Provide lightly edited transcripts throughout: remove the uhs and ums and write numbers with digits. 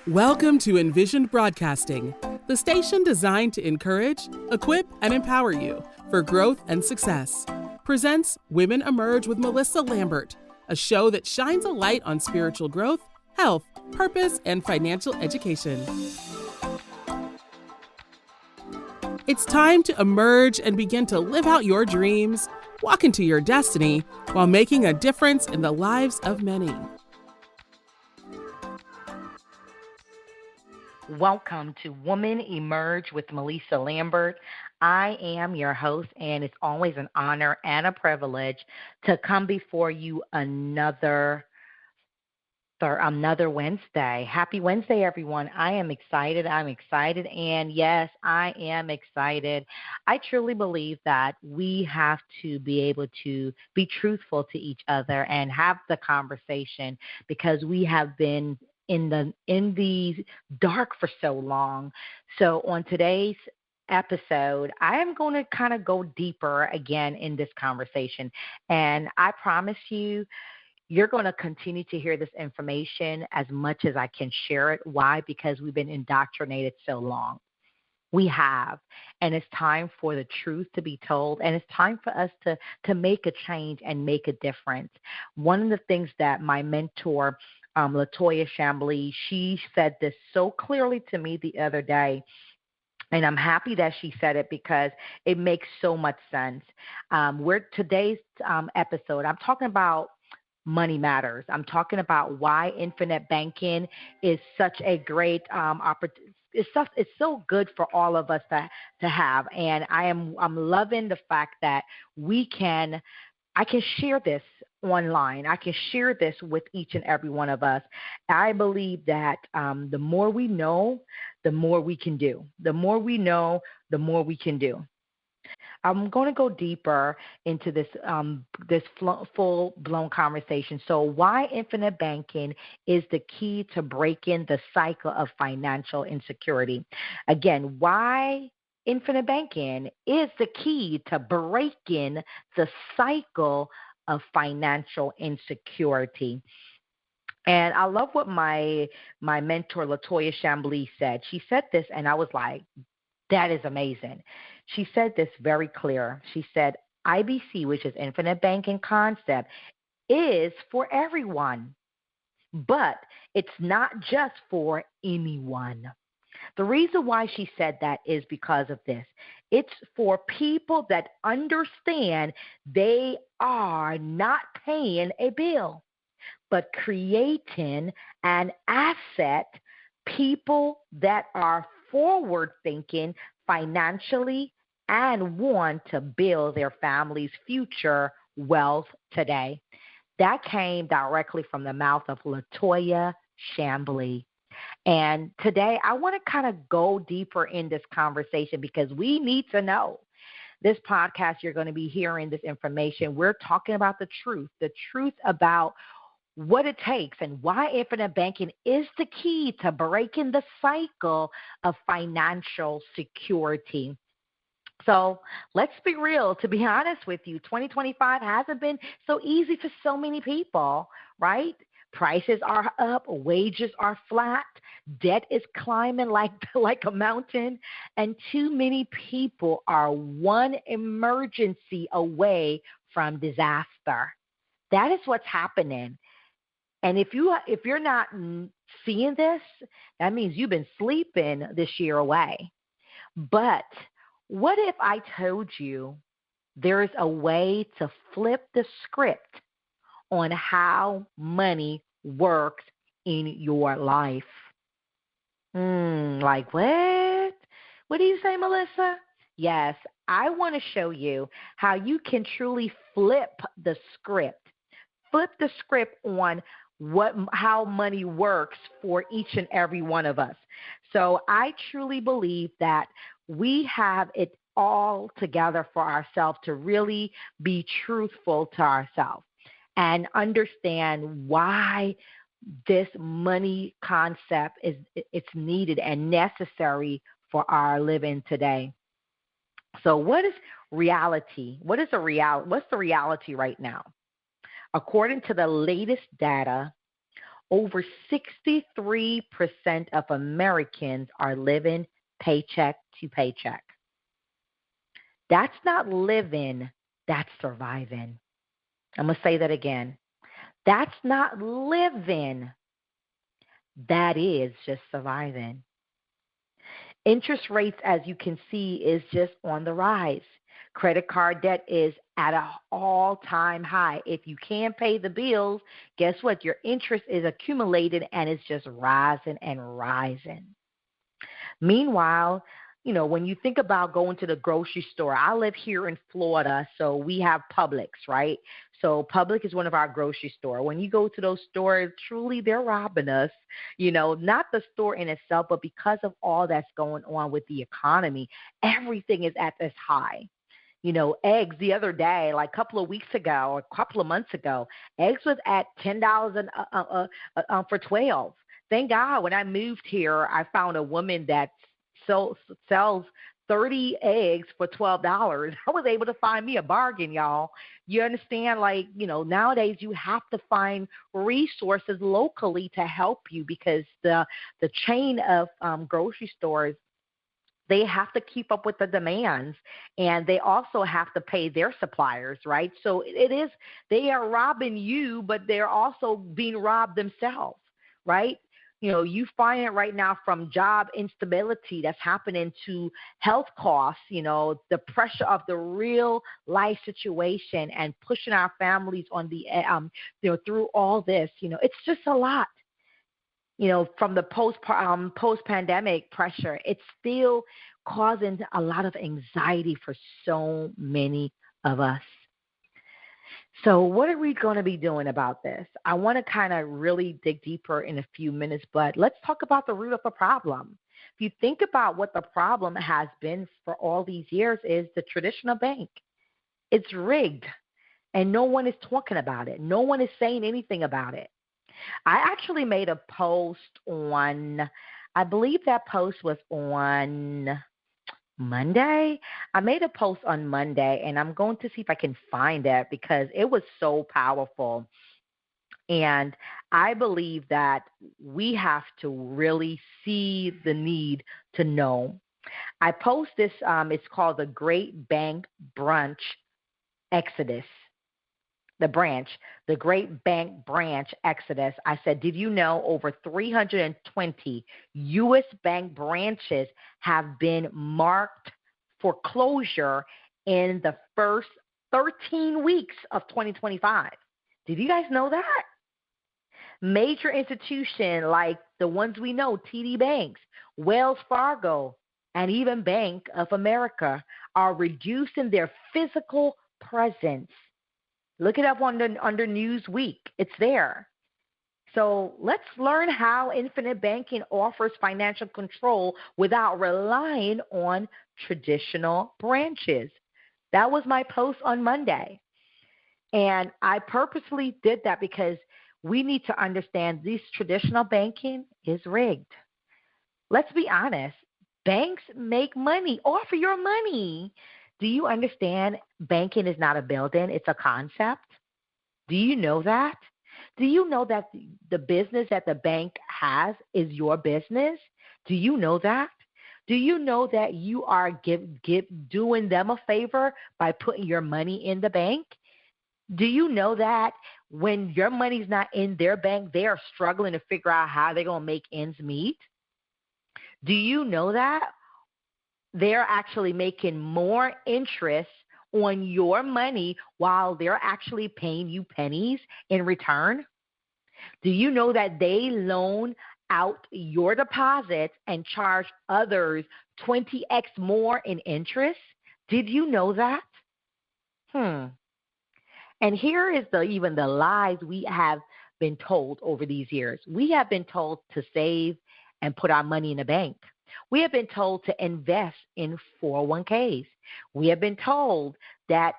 Welcome to Envisioned Broadcasting, the station designed to encourage, equip, and empower you for growth and success. Presents Women Emerge with Melissa Lambert, a show that shines a light on spiritual growth, health, purpose, and financial education. It's time to emerge and begin to live out your dreams, walk into your destiny, while making a difference in the lives of many. Welcome to Women Emerge with Melissa Lambert. I am your host, and it's always an honor and a privilege to come before you another Wednesday. Happy Wednesday, everyone. I am excited. And yes, I am excited. I truly believe that we have to be able to be truthful to each other and have the conversation because we have been in the dark for so long. So on today's episode, I am going to kind of go deeper again in this conversation. And I promise you, you're going to continue to hear this information as much as I can share it. Why? Because we've been indoctrinated so long. We have. And it's time for the truth to be told. And it's time for us to make a change and make a difference. One of the things that my mentor, Latoya Chambly, she said this so clearly to me the other day. And I'm happy that she said it because it makes so much sense. Today's episode, I'm talking about money matters. I'm talking about why infinite banking is such a great opportunity. It's so good for all of us to have. And I'm loving the fact that I can share this online. I can share this with each and every one of us. I believe that the more we know, the more we can do. The more we know, the more we can do. I'm going to go deeper into this full-blown conversation. So why infinite banking is the key to breaking the cycle of financial insecurity. Again, why infinite banking is the key to breaking the cycle of financial insecurity. And I love what my mentor, Latoya Chambly, said. She said this, and I was like, that is amazing. She said this very clear. She said, IBC, which is infinite banking concept, is for everyone, but it's not just for anyone. The reason why she said that is because of this. It's for people that understand they are not paying a bill, but creating an asset, people that are forward thinking financially and want to build their family's future wealth today. That came directly from the mouth of Latoya Chambly. And today I want to kind of go deeper in this conversation because we need to know. This podcast, you're going to be hearing this information. We're talking about the truth about what it takes and why infinite banking is the key to breaking the cycle of financial security. So let's be real. To be honest with you, 2025 hasn't been so easy for so many people, right? Prices are up, wages are flat, debt is climbing like a mountain, and too many people are one emergency away from disaster. That is what's happening. And if you're not seeing this, that means you've been sleeping this year away. But what if I told you there is a way to flip the script on how money works in your life? Like what? What do you say, Melissa? Yes, I want to show you how you can truly flip the script. Flip the script on how money works for each and every one of us. So I truly believe that we have it all together for ourselves to really be truthful to ourselves and understand why this money concept it's needed and necessary for our living today. So what is reality? What's the reality right now? According to the latest data, Over 63% of Americans are living paycheck to paycheck. That's not living, that's surviving. I'm going to say that again. That's not living, that is just surviving. Interest rates, as you can see, is just on the rise. Credit card debt is at an all-time high. If you can't pay the bills, guess what? Your interest is accumulated and it's just rising and rising. Meanwhile, when you think about going to the grocery store, I live here in Florida, so we have Publix, right? So Publix is one of our grocery store. When you go to those stores, truly they're robbing us, not the store in itself, but because of all that's going on with the economy, everything is at this high. Eggs the other day, like a couple of weeks ago or a couple of months ago, eggs was at $10 for 12. Thank God when I moved here, I found a woman that sells 30 eggs for $12. I was able to find me a bargain, y'all. You understand? Nowadays you have to find resources locally to help you because the chain of grocery stores, they have to keep up with the demands, and they also have to pay their suppliers, right? So they are robbing you, but they're also being robbed themselves, right? You find it right now from job instability that's happening to health costs, the pressure of the real life situation and pushing our families on the, through all this, it's just a lot. From the post-pandemic pressure, it's still causing a lot of anxiety for so many of us. So what are we going to be doing about this? I want to kind of really dig deeper in a few minutes, but let's talk about the root of the problem. If you think about what the problem has been for all these years is the traditional bank. It's rigged, and no one is talking about it. No one is saying anything about it. I actually made a post on, I believe that post was on Monday. I made a post on Monday, and I'm going to see if I can find it because it was so powerful. And I believe that we have to really see the need to know. I post this, it's called the Great Bank Brunch Exodus. The Great Bank Branch Exodus. I said, did you know over 320 U.S. bank branches have been marked for closure in the first 13 weeks of 2025? Did you guys know that? Major institutions like the ones we know, TD Banks, Wells Fargo, and even Bank of America are reducing their physical presence. Look it up under Newsweek. It's there. So let's learn how infinite banking offers financial control without relying on traditional branches. That was my post on Monday. And I purposely did that because we need to understand this traditional banking is rigged. Let's be honest. Banks make money. Offer your money. Do you understand banking is not a building, it's a concept? Do you know that? Do you know that the business that the bank has is your business? Do you know that? Do you know that you are doing them a favor by putting your money in the bank? Do you know that when your money's not in their bank, they are struggling to figure out how they're going to make ends meet? Do you know that they're actually making more interest on your money while they're actually paying you pennies in return? Do you know that they loan out your deposits and charge others 20x more in interest? Did you know that? And here is even the lies we have been told over these years. We have been told to save and put our money in a bank. We have been told to invest in 401ks. We have been told that,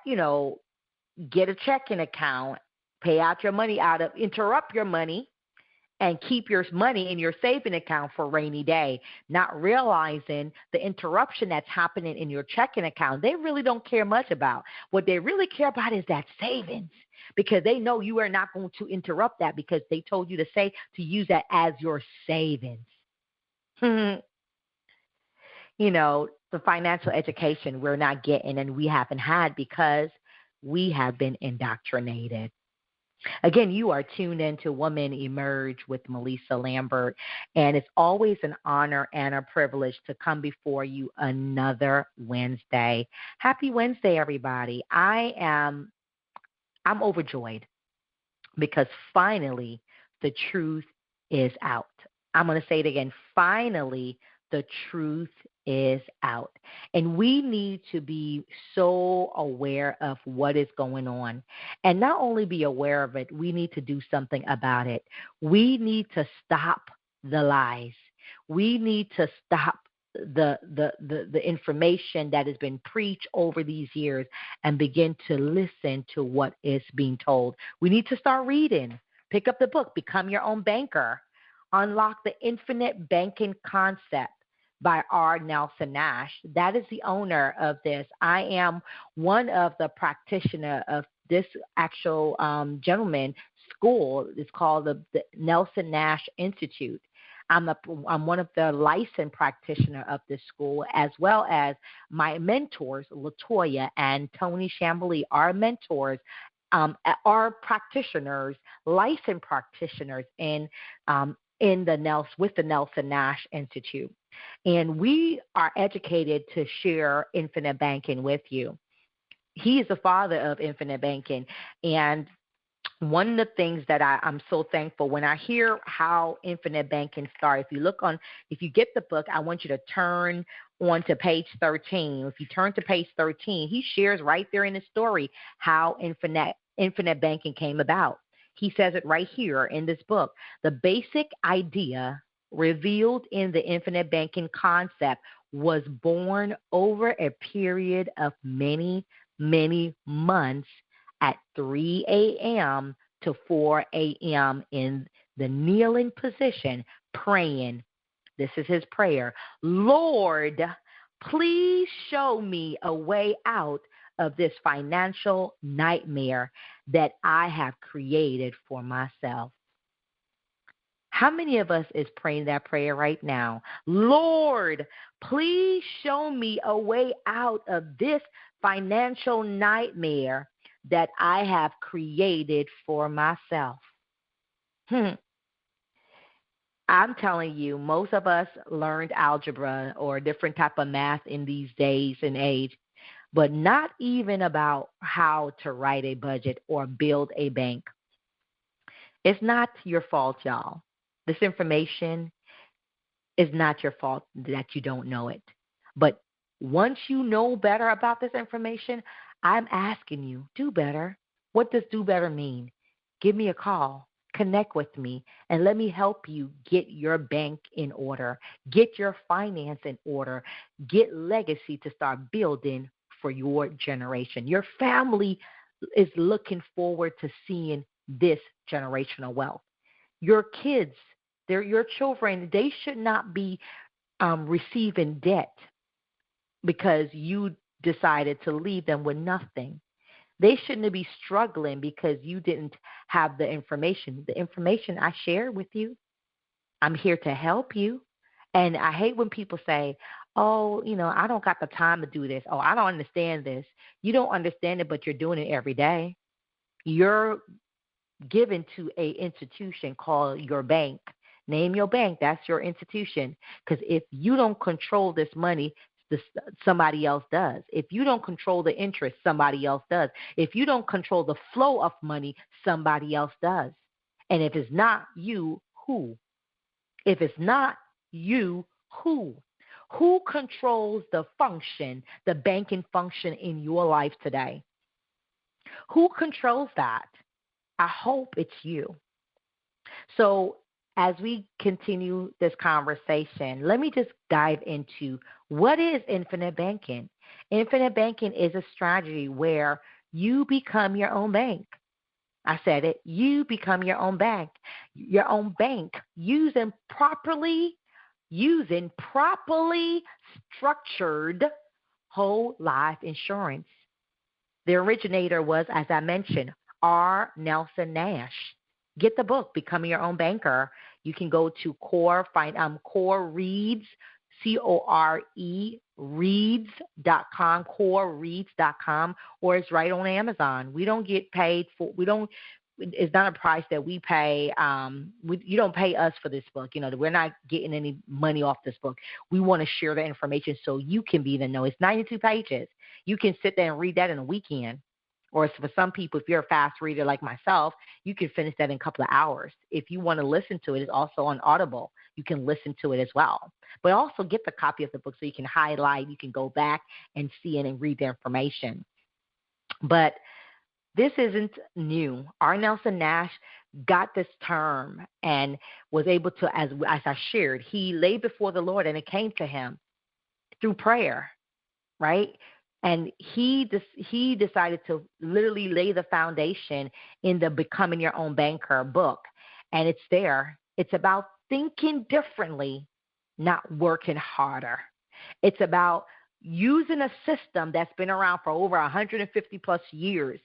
get a checking account, pay out your money interrupt your money, and keep your money in your saving account for a rainy day, not realizing the interruption that's happening in your checking account. They really don't care much about. What they really care about is that savings, because they know you are not going to interrupt that, because they told you to use that as your savings. The financial education we're not getting and we haven't had because we have been indoctrinated. Again, you are tuned into Woman Emerge with Melissa Lambert, and it's always an honor and a privilege to come before you another Wednesday. Happy Wednesday, everybody. I'm overjoyed because finally the truth is out. I'm going to say it again. Finally, the truth is out. And we need to be so aware of what is going on. And not only be aware of it, we need to do something about it. We need to stop the lies. We need to stop the information that has been preached over these years and begin to listen to what is being told. We need to start reading. Pick up the book, Become Your Own Banker. Unlock the Infinite Banking Concept by R. Nelson Nash. That is the owner of this. I am one of the practitioners of this actual gentleman school. It's called the Nelson Nash Institute. I'm one of the licensed practitioners of this school, as well as my mentors, Latoya and Tony Chambly, are mentors, are practitioners, licensed practitioners with the Nelson Nash Institute. And we are educated to share infinite banking with you. He is the father of infinite banking. And one of the things that I'm so thankful when I hear how infinite banking started, if you get the book, I want you to turn on to page 13. If you turn to page 13, he shares right there in the story how infinite banking came about. He says it right here in this book. The basic idea revealed in the infinite banking concept was born over a period of many, many months at 3 a.m. to 4 a.m. in the kneeling position, praying. This is his prayer. Lord, please show me a way out of this financial nightmare that I have created for myself. How many of us is praying that prayer right now? Lord, please show me a way out of this financial nightmare that I have created for myself. I'm telling you, most of us learned algebra or different type of math in these days and age, but not even about how to write a budget or build a bank. It's not your fault, y'all. This information is not your fault that you don't know it. But once you know better about this information, I'm asking you, do better. What does do better mean? Give me a call, connect with me, and let me help you get your bank in order, get your finance in order, get legacy to start building for your generation. Your family is looking forward to seeing this generational wealth. Your kids, your children, they should not be receiving debt because you decided to leave them with nothing. They shouldn't be struggling because you didn't have the information. The information I shared with you, I'm here to help you. And I hate when people say, oh, I don't got the time to do this. Oh, I don't understand this. You don't understand it, but you're doing it every day. You're given to a institution called your bank. Name your bank. That's your institution. Because if you don't control this money, somebody else does. If you don't control the interest, somebody else does. If you don't control the flow of money, somebody else does. And if it's not you, who? If it's not you, who? Who controls the function, the banking function in your life today? Who controls that? I hope it's you. So as we continue this conversation, let me just dive into what is infinite banking. Infinite banking is a strategy where you become your own bank. I said it. You become your own bank. Your own bank using properly structured whole life insurance. The originator was, as I mentioned, R. Nelson Nash. Get the book, Becoming Your Own Banker. You can go to Core Reads, CORE reads.com, corereads.com, or it's right on Amazon. We don't get paid for, it's not a price that we pay. You don't pay us for this book. We're not getting any money off this book. We want to share the information so you can be in the know. It's 92 pages. You can sit there and read that in a weekend. Or for some people, if you're a fast reader like myself, you can finish that in a couple of hours. If you want to listen to it, it's also on Audible. You can listen to it as well. But also get the copy of the book so you can highlight, you can go back and see it and read the information. But this isn't new. R. Nelson Nash got this term and was able to, as I shared, he lay before the Lord and it came to him through prayer, right? And he decided to literally lay the foundation in the Becoming Your Own Banker book. And it's there. It's about thinking differently, not working harder. It's about using a system that's been around for over 150 plus years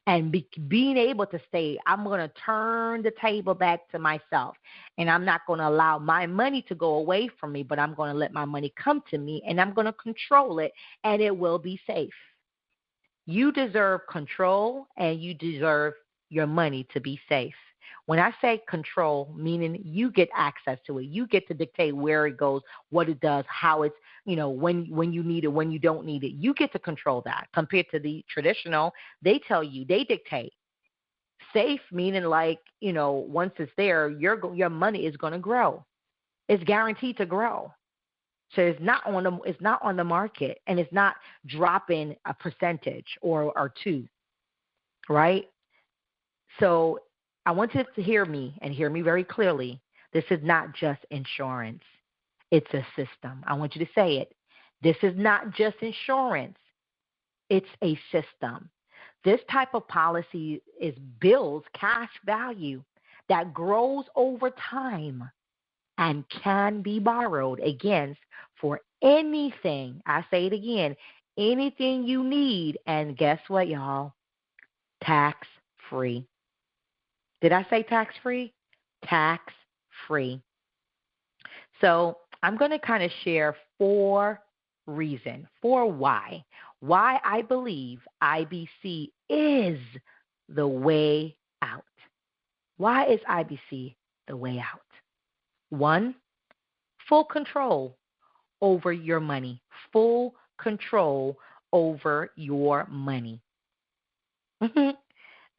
and being able to say, I'm going to turn the table back to myself, and I'm not going to allow my money to go away from me, but I'm going to let my money come to me, and I'm going to control it, and it will be safe. You deserve control, and you deserve your money to be safe. When I say control, meaning you get access to it. You get to dictate where it goes, what it does, how it's, when you need it, when you don't need it. You get to control that. Compared to the traditional, they tell you, they dictate. Safe meaning once it's there, your money is going to grow. It's guaranteed to grow. So it's not on the market, and it's not dropping a percentage or two, right? So I want you to hear me and hear me very clearly. This is not just insurance. It's a system. I want you to say it. This is not just insurance. It's a system. This type of policy builds cash value that grows over time and can be borrowed against for anything. I say it again, anything you need. And guess what, y'all? Tax-free. Did I say tax-free? Tax-free. So I'm going to kind of share four why I believe IBC is the way out. Why is IBC the way out? 1, full control over your money. Full control over your money.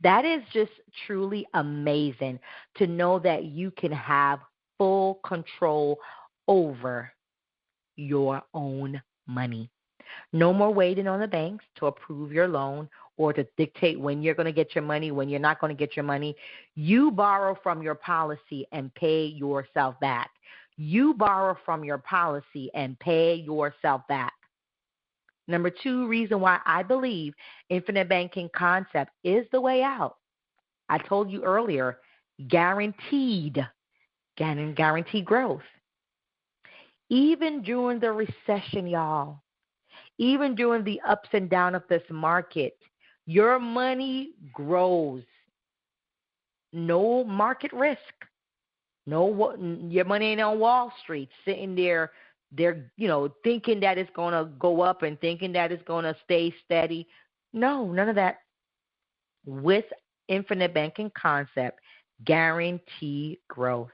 That is just truly amazing to know that you can have full control over your own money. No more waiting on the banks to approve your loan or to dictate when you're going to get your money, when you're not going to get your money. You borrow from your policy and pay yourself back. You borrow from your policy and pay yourself back. Number 2 reason why I believe infinite banking concept is the way out. I told you earlier, guaranteed growth. Even during the recession, y'all, even during the ups and downs of this market, your money grows. No market risk. No, your money ain't on Wall Street sitting there. They're, thinking that it's going to go up and thinking that it's going to stay steady. No, none of that. With infinite banking concept, guarantee growth.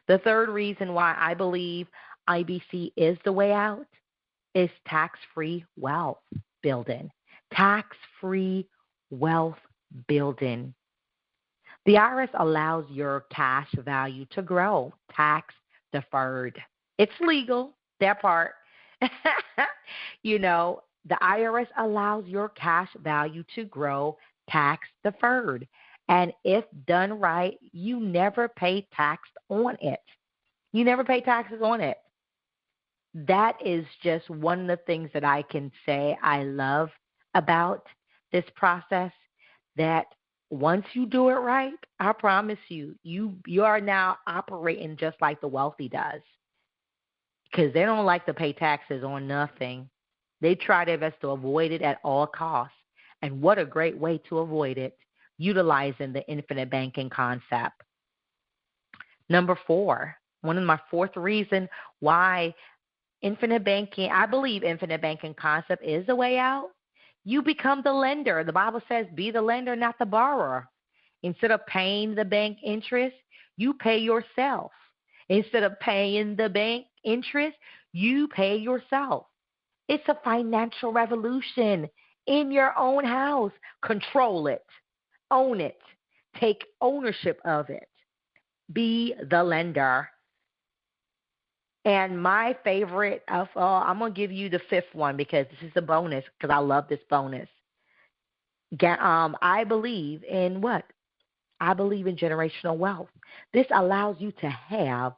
The third reason why I believe IBC is the way out is tax-free wealth building. Tax-free wealth building. The IRS allows your cash value to grow, tax deferred. It's legal, that part. The IRS allows your cash value to grow, tax deferred. And if done right, you never pay tax on it. You never pay taxes on it. That is just one of the things that I can say I love about this process, that Once you do it right, I promise you, you are now operating just like the wealthy does, because they don't like to pay taxes on nothing. They try their best to avoid it at all costs. And what a great way to avoid it, utilizing the infinite banking concept. Number 4, one of my fourth reason why infinite banking, I believe infinite banking concept is the way out. You become the lender. The Bible says, be the lender, not the borrower. Instead of paying the bank interest, you pay yourself. Instead of paying the bank interest, you pay yourself. It's a financial revolution in your own house. Control it. Own it. Take ownership of it. Be the lender. And my favorite of all, I'm going to give you the fifth one because this is a bonus, because I love this bonus. I believe in what? I believe in generational wealth. This allows you to have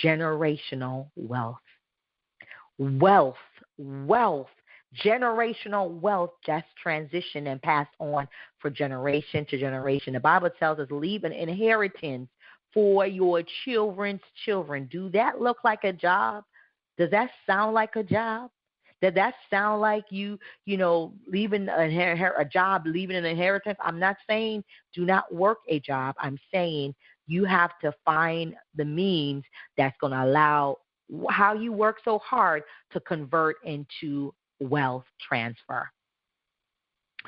generational wealth. Wealth, generational wealth just transition and pass on for generation to generation. The Bible tells us, leave an inheritance for your children's children. Do that look like a job? Does that sound like a job? Does that sound like leaving a job, leaving an inheritance? I'm not saying do not work a job. I'm saying you have to find the means that's going to allow how you work so hard to convert into wealth transfer.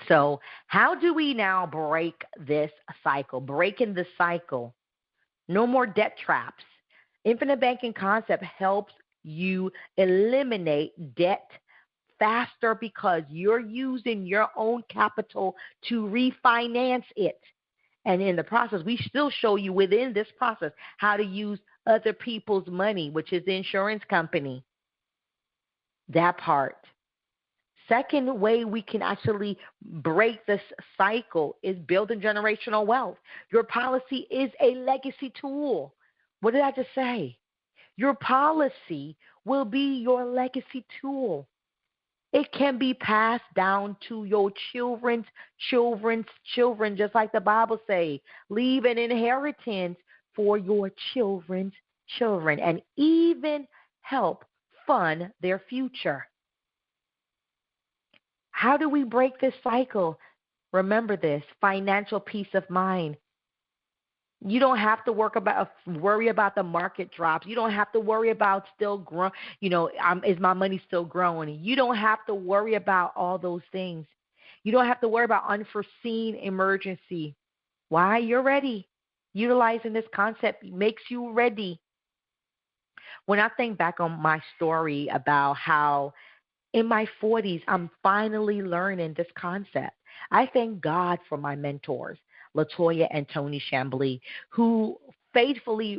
So how do we now break this cycle? Breaking the cycle. No more debt traps. Infinite banking concept helps you eliminate debt faster because you're using your own capital to refinance it. And in the process, we still show you within this process how to use other people's money, which is the insurance company. That part. Second way we can actually break this cycle is building generational wealth. Your policy is a legacy tool. What did I just say? Your policy will be your legacy tool. It can be passed down to your children's children, just like the Bible says. Leave an inheritance for your children's children and even help fund their future. How do we break this cycle? Remember this, financial peace of mind. You don't have to worry about the market drops. You don't have to worry about still growing. Is my money still growing? You don't have to worry about all those things. You don't have to worry about unforeseen emergency. Why? You're ready. Utilizing this concept makes you ready. When I think back on my story about how in my 40s, I'm finally learning this concept. I thank God for my mentors, Latoya and Tony Chambly, who faithfully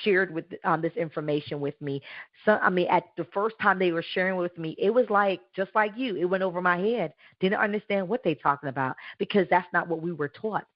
shared this information with me. So, at the first time they were sharing with me, it was like, just like you, it went over my head. Didn't understand what they're talking about because that's not what we were taught.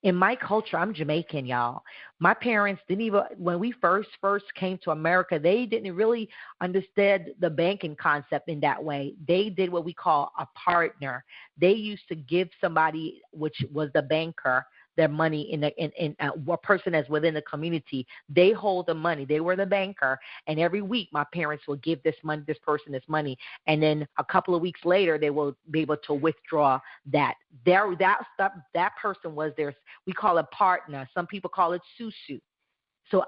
In my culture, I'm Jamaican, y'all. My parents didn't even, when we first came to America, they didn't really understand the banking concept in that way. They did what we call a partner. They used to give somebody, which was the banker, their money in a person that's within the community. They hold the money. They were the banker, and every week my parents will give this person this money, and then a couple of weeks later they will be able to withdraw that. That person was their, we call it partner. Some people call it susu. So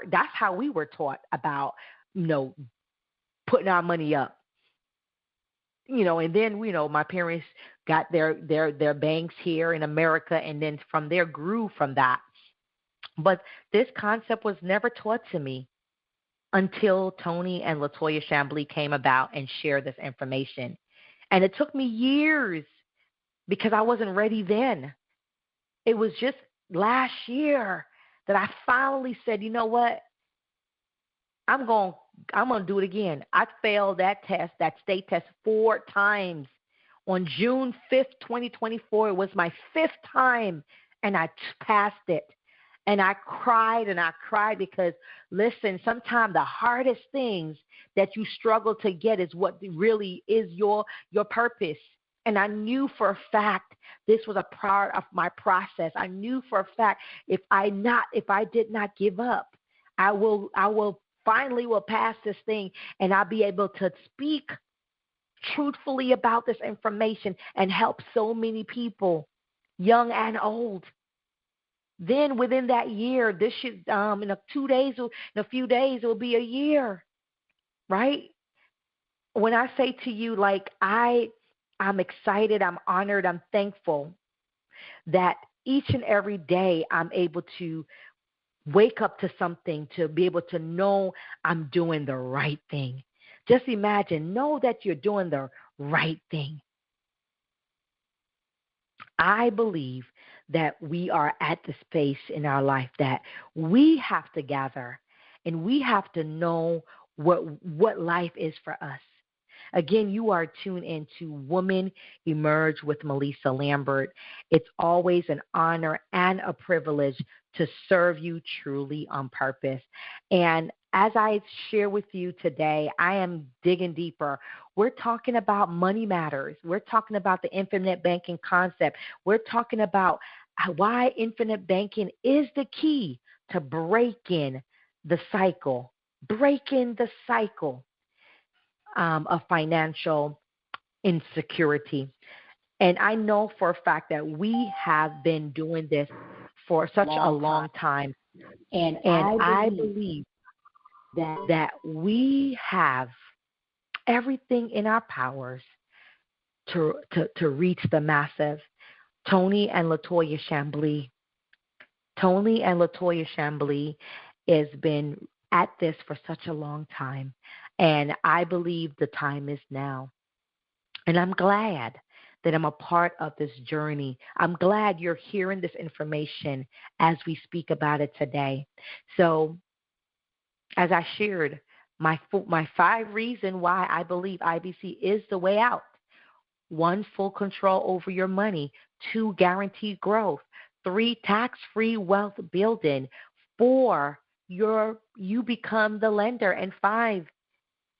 that's how we were taught about putting our money up. And then, my parents got their banks here in America, and then from there grew from that. But this concept was never taught to me until Tony and Latoya Chambly came about and shared this information. And it took me years because I wasn't ready then. It was just last year that I finally said, you know what? I'm going to do it again. I failed that test, that state test, 4 times. On June 5th, 2024, it was my 5th time, and I passed it. And I cried because, listen, sometimes the hardest things that you struggle to get is what really is your purpose. And I knew for a fact this was a part of my process. I knew for a fact if I did not give up, I will finally will pass this thing, and I'll be able to speak truthfully about this information and help so many people, young and old. Then within that year, this should in a few days it will be a year, right? When I say to you, like I'm excited, I'm honored, I'm thankful that each and every day I'm able to wake up to something, to be able to know I'm doing the right thing. Just imagine, know that you're doing the right thing. I believe that we are at the space in our life that we have to gather and we have to know what life is for us. Again, you are tuned into Woman Emerge with Melissa Lambert. It's always an honor and a privilege to serve you truly on purpose. And as I share with you today, I am digging deeper. We're talking about money matters. We're talking about the infinite banking concept. We're talking about why infinite banking is the key to breaking the cycle, of financial insecurity. And I know for a fact that we have been doing this for such a long time. And I believe that we have everything in our powers to reach the massive. Tony and Latoya Chambly has been at this for such a long time. And I believe the time is now. And I'm glad that I'm a part of this journey. I'm glad you're hearing this information as we speak about it today. So, as I shared, my 5 reasons why I believe IBC is the way out. 1, full control over your money. 2, guaranteed growth. 3, tax-free wealth building. 4, you become the lender. And 5,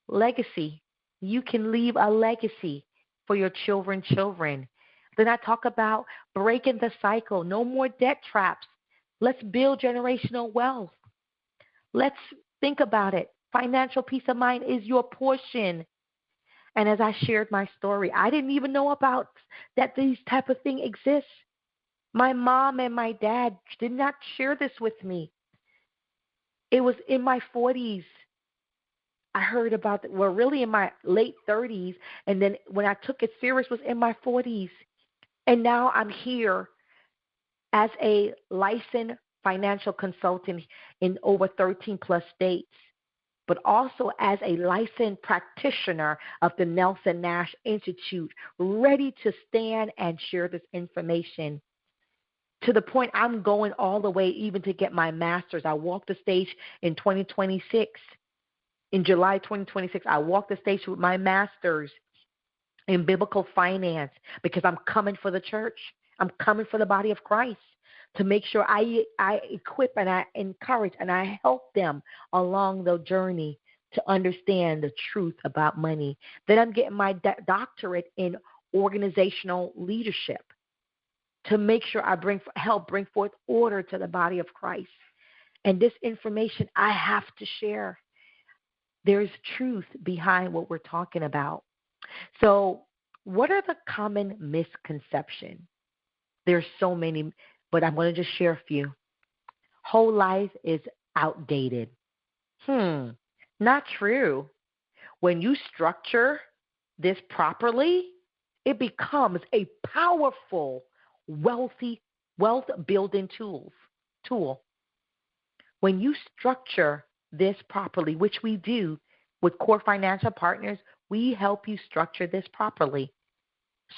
legacy. You can leave a legacy for your children. Then I talk about breaking the cycle. No more debt traps. Let's build generational wealth. Let's think about it. Financial peace of mind is your portion. And as I shared my story, I didn't even know about that these type of thing exists. My mom and my dad did not share this with me. It was in my 40s. I heard about it, well, really in my late 30s, and then when I took it serious was in my 40s. And now I'm here as a licensed financial consultant in over 13 plus states, but also as a licensed practitioner of the Nelson Nash Institute, ready to stand and share this information. To the point I'm going all the way even to get my master's. I walked the stage in 2026. In July 2026, I walked the stage with my master's in biblical finance because I'm coming for the church. I'm coming for the body of Christ to make sure I equip and I encourage and I help them along the journey to understand the truth about money. Then I'm getting my doctorate in organizational leadership to make sure I help bring forth order to the body of Christ. And this information I have to share. There's truth behind what we're talking about. So what are the common misconceptions? There's so many, but I'm going to just share a few. Whole life is outdated. Not true. When you structure this properly, it becomes a powerful, wealth building tool. When you structure this properly, which we do with Core Financial Partners, we help you structure this properly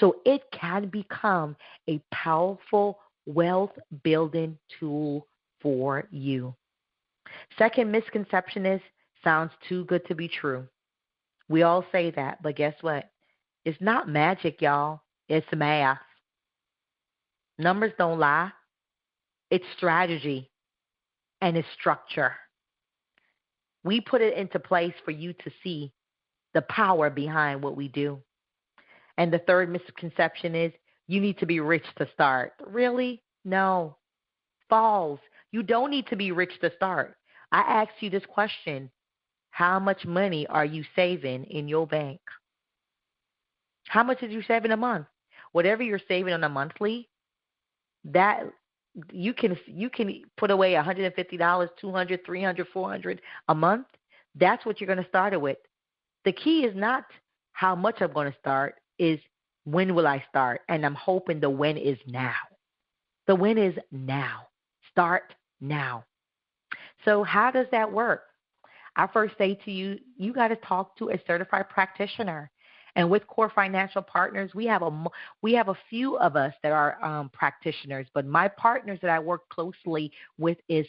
so it can become a powerful wealth building tool for you. Second misconception is sounds too good to be true. We all say that, but guess what? It's not magic, y'all. It's math. Numbers don't lie. It's strategy and it's structure. We put it into place for you to see the power behind what we do. And the third misconception is you need to be rich to start. Really? No. False. You don't need to be rich to start. I asked you this question. How much money are you saving in your bank? How much is you saving a month? Whatever you're saving on a monthly, that you can put away $150, $200, $300, $400 a month. That's what you're going to start it with. The key is not how much I'm going to start, is when will I start? And I'm hoping the when is now. The when is now. Start now. So how does that work? I first say to you, you got to talk to a certified practitioner. And with Core Financial Partners, we have a few of us that are practitioners. But my partners that I work closely with is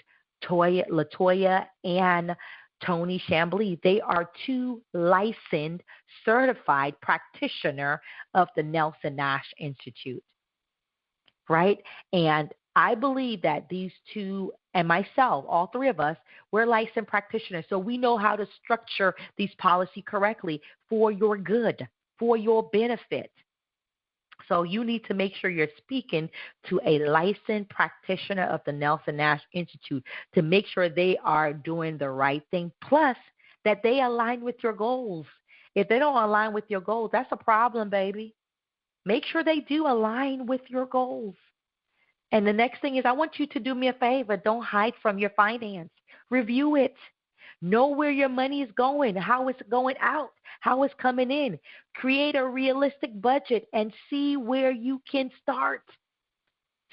Latoya and Tony Chambly. They are two licensed, certified practitioner of the Nelson Nash Institute, right? And I believe that these two and myself, all three of us, we're licensed practitioners. So we know how to structure these policies correctly for your good, for your benefit. So you need to make sure you're speaking to a licensed practitioner of the Nelson Nash Institute to make sure they are doing the right thing, plus that they align with your goals. If they don't align with your goals, that's a problem, baby. Make sure they do align with your goals. And the next thing is, I want you to do me a favor. Don't hide from your finance. Review it. Know where your money is going, how it's going out, how it's coming in. Create a realistic budget and see where you can start.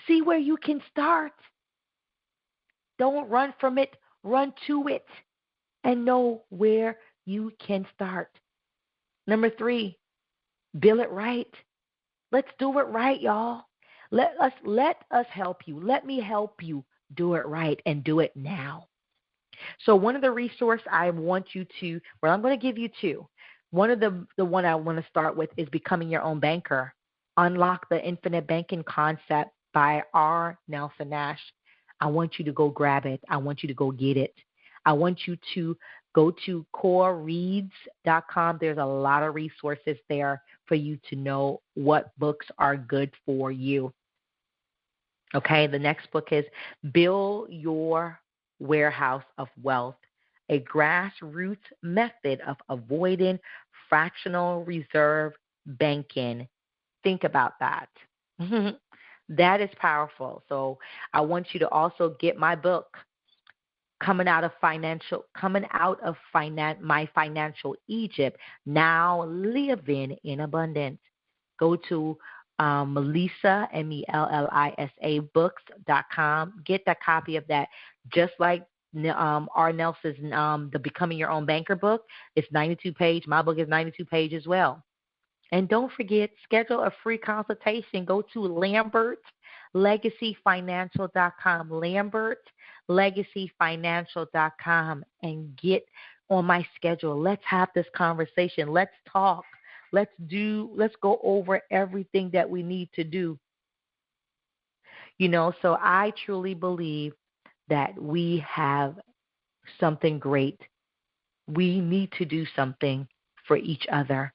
See where you can start. Don't run from it. Run to it. And know where you can start. Number 3, bill it right. Let's do it right, y'all. Let us help you. Let me help you do it right and do it now. So one of the resources I want you to, well, I'm going to give you 2. One of the one I want to start with is Becoming Your Own Banker. Unlock the Infinite Banking Concept by R. Nelson Nash. I want you to go grab it. I want you to go get it. I want you to go to corereads.com. There's a lot of resources there for you to know what books are good for you. Okay, the next book is Build Your Warehouse of Wealth, a grassroots method of avoiding fractional reserve banking. Think about that. That is powerful. So I want you to also get my book, my Financial Egypt, Now Living in Abundance. Go to Melissa, MELLISA books.com. Get that copy of that. Just like R. Nelson's the Becoming Your Own Banker book, it's 92 page. My book is 92 page as well. And don't forget, schedule a free consultation. Go to LambertLegacyFinancial.com, LambertLegacyFinancial.com, and get on my schedule. Let's have this conversation. Let's talk. Let's go over everything that we need to do. So I truly believe that we have something great. We need to do something for each other.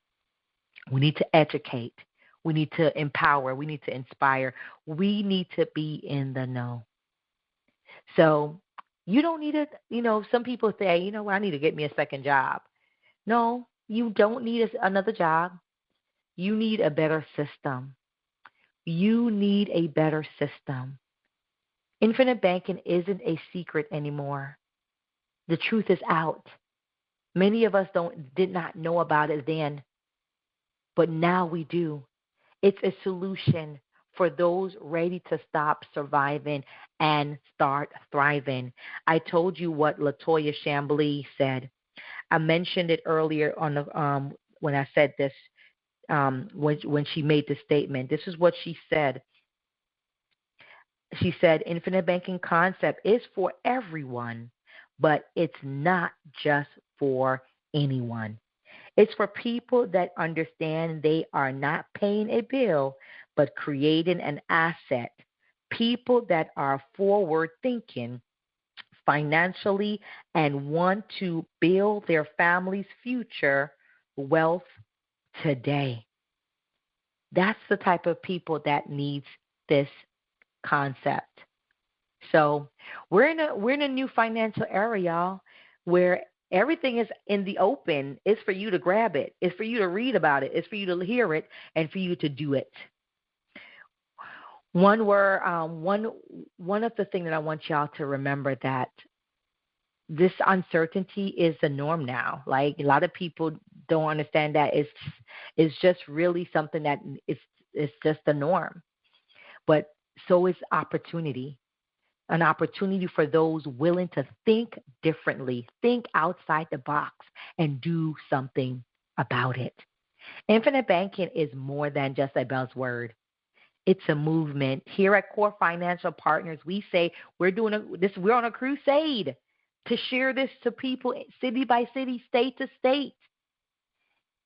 We need to educate. We need to empower. We need to inspire. We need to be in the know. So you don't need some people say, I need to get me a second job. No, you don't need another job. You need a better system. You need a better system. Infinite banking isn't a secret anymore. The truth is out. Many of us did not know about it then, but now we do. It's a solution for those ready to stop surviving and start thriving. I told you what Latoya Chambly said. I mentioned it earlier on the when I said this, when she made the statement. This is what she said. She said, Infinite Banking Concept is for everyone, but it's not just for anyone. It's for people that understand they are not paying a bill, but creating an asset. People that are forward thinking financially and want to build their family's future wealth today. That's the type of people that needs this concept. So we're in a new financial era, y'all, where everything is in the open. It's for you to grab it. It's for you to read about it. It's for you to hear it and for you to do it. One of the things that I want y'all to remember that this uncertainty is the norm now. Like a lot of people don't understand that it's just really something that it's just the norm. But so is opportunity. An opportunity for those willing to think differently, think outside the box, and do something about it. Infinite banking is more than just a buzzword. It's a movement. Here at Core Financial Partners, we say we're on a crusade to share this to people city by city, state to state.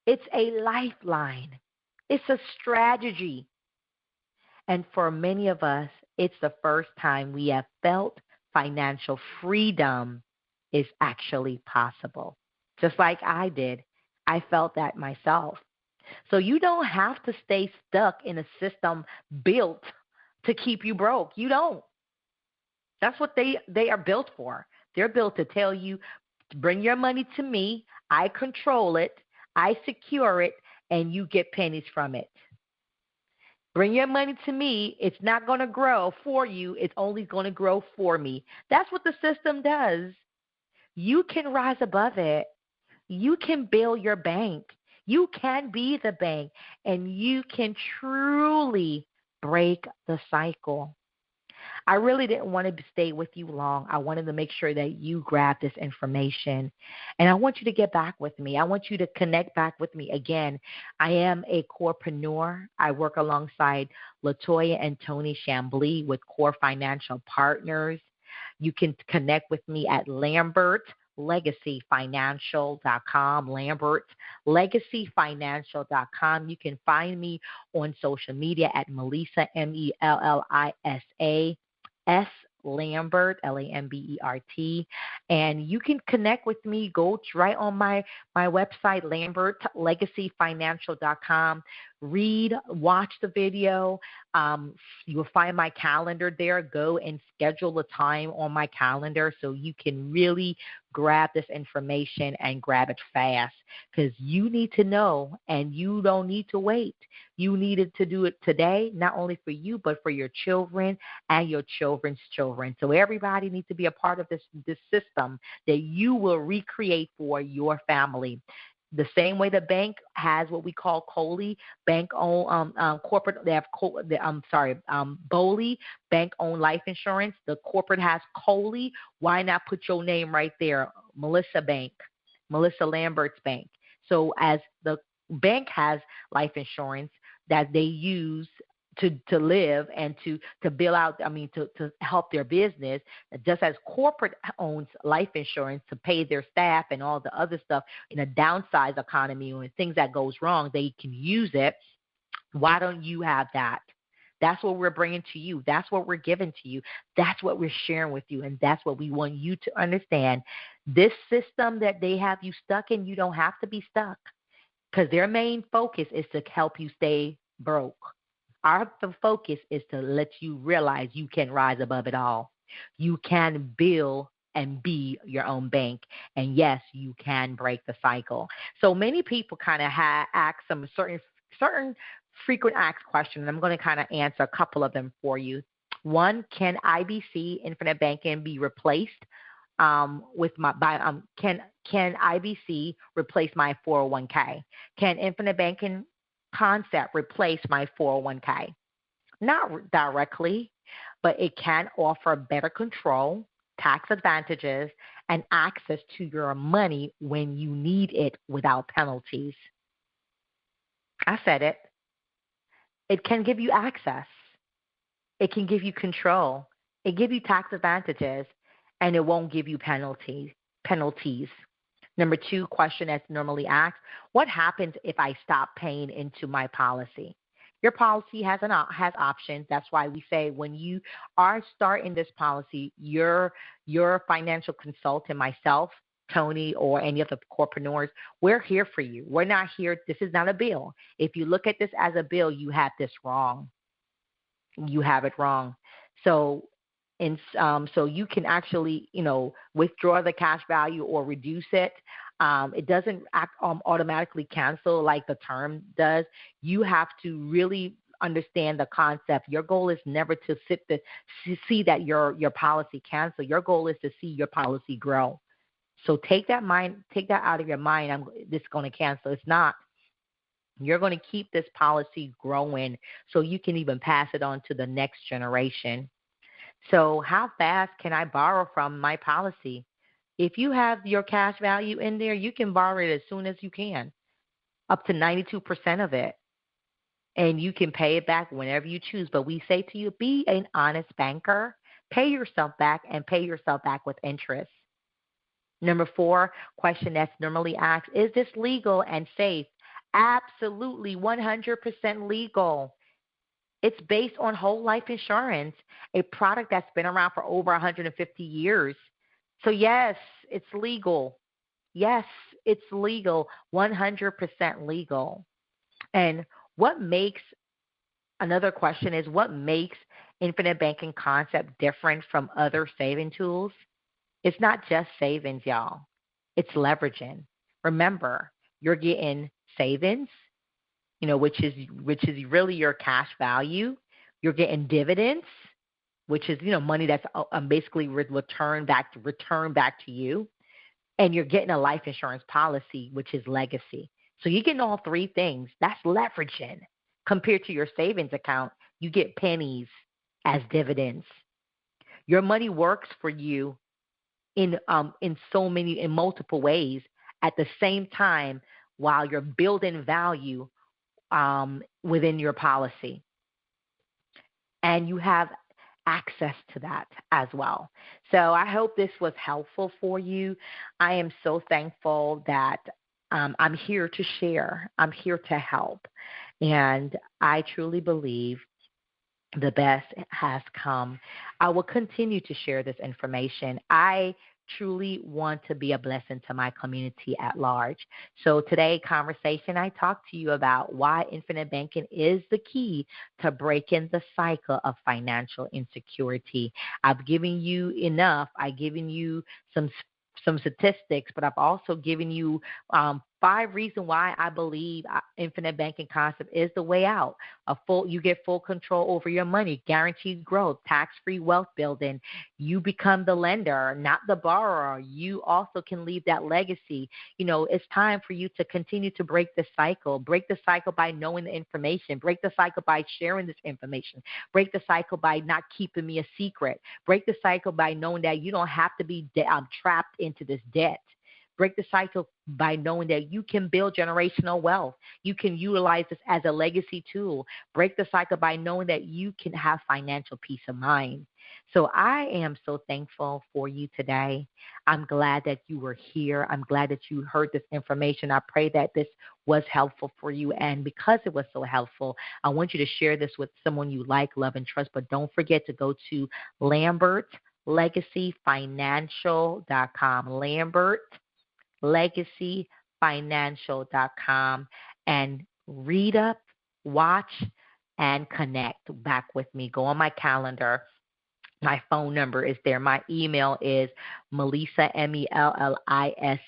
It's a lifeline. It's a strategy. And for many of us, it's the first time we have felt financial freedom is actually possible. Just like I did. I felt that myself. So you don't have to stay stuck in a system built to keep you broke. You don't. That's what they are built for. They're built to tell you, bring your money to me, I control it, I secure it, and you get pennies from it. Bring your money to me. It's not going to grow for you. It's only going to grow for me. That's what the system does. You can rise above it. You can build your bank. You can be the bank, and you can truly break the cycle. I really didn't want to stay with you long. I wanted to make sure that you grab this information. And I want you to get back with me. I want you to connect back with me. Again, I am a corepreneur. I work alongside Latoya and Tony Chambly with Core Financial Partners. You can connect with me at LambertLegacyFinancial.com, LambertLegacyFinancial.com. You can find me on social media at Melissa, Mellisa S. Lambert, Lambert. And you can connect with me. Go right on my website, LambertLegacyFinancial.com. Read, watch the video. You will find my calendar there. Go and schedule a time on my calendar so you can really grab this information and grab it fast, because you need to know and you don't need to wait. You needed to do it today, not only for you, but for your children and your children's children. So everybody needs to be a part of this system that you will recreate for your family. The same way the bank has what we call COLI, bank-owned corporate. They have BOLI, bank-owned life insurance. The corporate has COLI. Why not put your name right there, Melissa Bank, Melissa Lambert's Bank? So as the bank has life insurance that they use to live and to bill out, to help their business, just as corporate owns life insurance to pay their staff and all the other stuff in a downsized economy, when things that goes wrong, they can use it. Why don't you have that? That's what we're bringing to you. That's what we're giving to you. That's what we're sharing with you. And that's what we want you to understand. This system that they have you stuck in, you don't have to be stuck, because their main focus is to help you stay broke. Our focus is to let you realize you can rise above it all. You can build and be your own bank. And yes, you can break the cycle. So many people kind of ask some certain frequent asked questions. I'm going to kind of answer a couple of them for you. One, can IBC, Infinite Banking, be replaced can IBC replace my 401k? Can Infinite Banking concept replace my 401k? Not directly, but it can offer better control, tax advantages, and access to your money when you need it without penalties. I said it. It can give you access. It can give you control. It gives you tax advantages, and it won't give you penalties. Number two question that's normally asked: what happens if I stop paying into my policy? Your policy has options. That's why we say when you are starting this policy, your financial consultant, myself, Tony, or any of the corpreneurs, we're here for you. We're not here. This is not a bill. If you look at this as a bill, you have this wrong. You have it wrong. So, so you can actually, withdraw the cash value or reduce it. It doesn't automatically cancel like the term does. You have to really understand the concept. Your goal is never to see that your policy cancel. Your goal is to see your policy grow. So take that out of your mind. This is going to cancel. It's not. You're going to keep this policy growing so you can even pass it on to the next generation. So how fast can I borrow from my policy? If you have your cash value in there, you can borrow it as soon as you can, up to 92% of it. And you can pay it back whenever you choose. But we say to you, be an honest banker. Pay yourself back and pay yourself back with interest. Number 4, question that's normally asked, is this legal and safe? Absolutely, 100% legal. It's based on whole life insurance, a product that's been around for over 150 years. So yes, it's legal. Yes, it's legal, 100% legal. And another question is, what makes infinite banking concept different from other saving tools? It's not just savings, y'all. It's leveraging. Remember, you're getting savings, which is really your cash value. You're getting dividends, which is, money that's basically returned back to you. And you're getting a life insurance policy, which is legacy. So you're getting all 3 things. That's leveraging. Compared to your savings account, you get pennies as dividends. Your money works for you in multiple ways at the same time while you're building value within your policy. And you have access to that as well. So I hope this was helpful for you. I am so thankful that I'm here to share. I'm here to help. And I truly believe the best has come. I will continue to share this information. I truly want to be a blessing to my community at large. So today, conversation, I talked to you about why infinite banking is the key to breaking the cycle of financial insecurity. I've given you enough. I've given you some statistics, but I've also given you 5 reasons why I believe infinite banking concept is the way out. You get full control over your money, guaranteed growth, tax-free wealth building. You become the lender, not the borrower. You also can leave that legacy. It's time for you to continue to break the cycle. Break the cycle by knowing the information. Break the cycle by sharing this information. Break the cycle by not keeping me a secret. Break the cycle by knowing that you don't have to be trapped into this debt. Break the cycle by knowing that you can build generational wealth. You can utilize this as a legacy tool. Break the cycle by knowing that you can have financial peace of mind. So I am so thankful for you today. I'm glad that you were here. I'm glad that you heard this information. I pray that this was helpful for you. And because it was so helpful, I want you to share this with someone you like, love, and trust. But don't forget to go to LambertLegacyFinancial.com. LegacyFinancial.com, and read up, watch, and connect back with me. Go on my calendar. My phone number is there. My email is Melissa, MELLISA,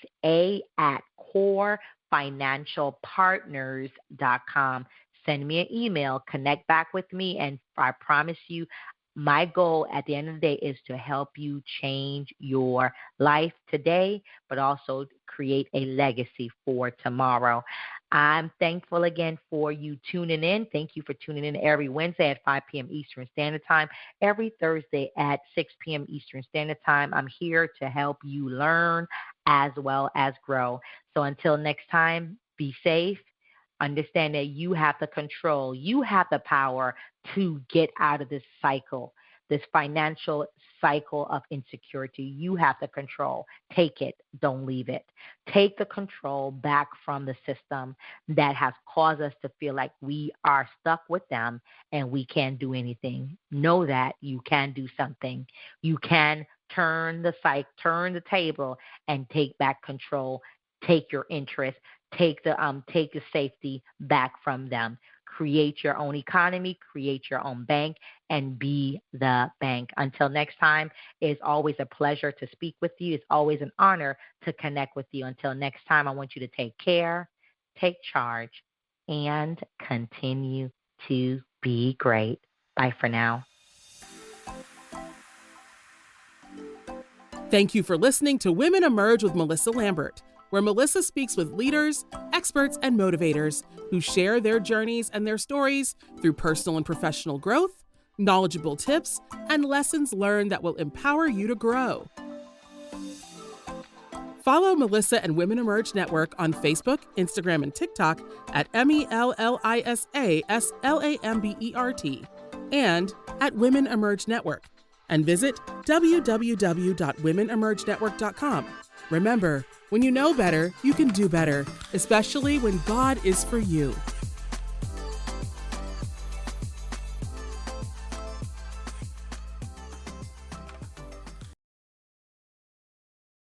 at corefinancialpartners.com. Send me an email, connect back with me, and I promise you, my goal at the end of the day is to help you change your life today, but also create a legacy for tomorrow. I'm thankful again for you tuning in. Thank you for tuning in every Wednesday at 5 p.m. Eastern Standard Time, every Thursday at 6 p.m. Eastern Standard Time. I'm here to help you learn as well as grow. So until next time, be safe. Understand that you have the control. You have the power to get out of this cycle, this financial cycle of insecurity. You have the control. Take it. Don't leave it. Take the control back from the system that has caused us to feel like we are stuck with them and we can't do anything. Know that you can do something. You can turn the table and take back control, take your interest, take the safety back from them. Create your own economy, create your own bank, and be the bank. Until next time, it's always a pleasure to speak with you. It's always an honor to connect with you. Until next time, I want you to take care, take charge, and continue to be great. Bye for now. Thank you for listening to Women Emerge with Melissa Lambert, where Melissa speaks with leaders, experts, and motivators who share their journeys and their stories through personal and professional growth, knowledgeable tips, and lessons learned that will empower you to grow. Follow Melissa and Women Emerge Network on Facebook, Instagram, and TikTok at MELLISASLAMBERT and at Women Emerge Network. And visit www.womenemergenetwork.com. Remember, when you know better, you can do better, especially when God is for you.